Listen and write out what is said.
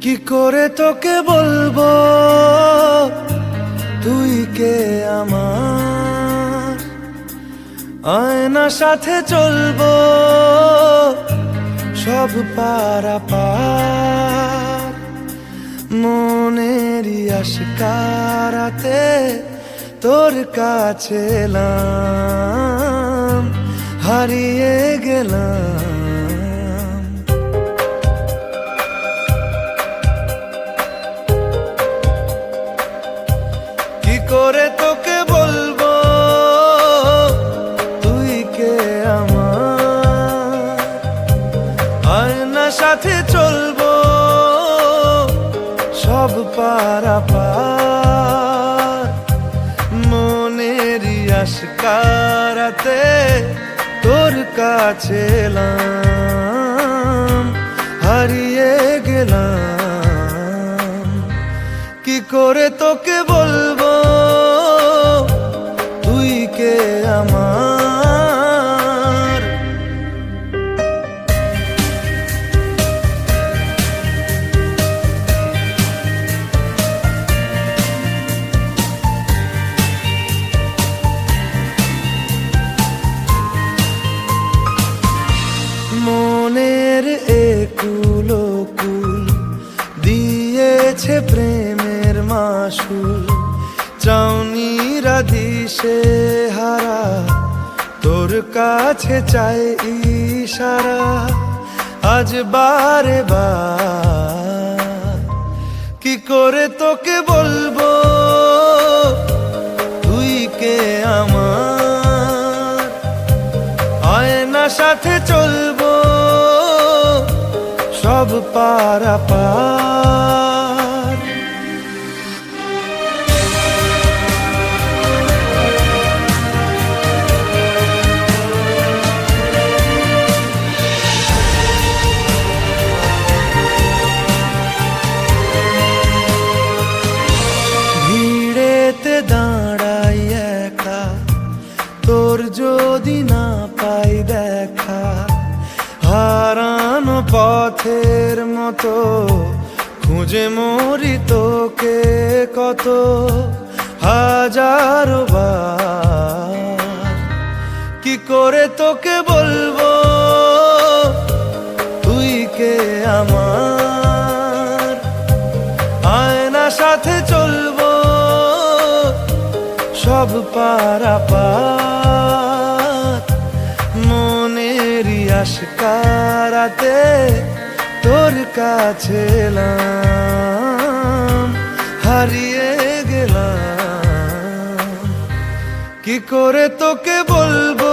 কি করে তোকে বলবো তুই কে আমার, আয়না সাথে চলবো সব পারাপার। মনেরই আশকারাতে তোর কাছে এলাম, হারিয়ে গেলাম। কি করে তোকে বলবো তুই কে আমার, আয়না সাথে চলবো সব পারাপার। মনেরই আশকারাতে তোর কাছে এলাম, হারিয়ে গেলাম। কি করে তোকে বলবো তুই কে আমার। মনের একুলো কুল দিয়েছে প্রেমের মাসুল, চাউনিরা দিশে হারা তোর কাছে চাই ইশারা। আজ বারে বার কি করে তোকে বলবো তুই কে আমার, আয়না সাথে চলবো সব পারাপার। ভিড়েতে দাঁড়াই একা, তোর যদি না পাই দেখা, হারানো পথের মতো খুঁজে মরি তোকে কত হাজারো বার। কি করে তোকে বলবো তুই কে আমার, আয়না সাথে চলবো সব পারাপার। মনেরই আশকারাতে তোর কাছে এলাম, হারিয়ে গেলাম। কি করে তোকে বলবো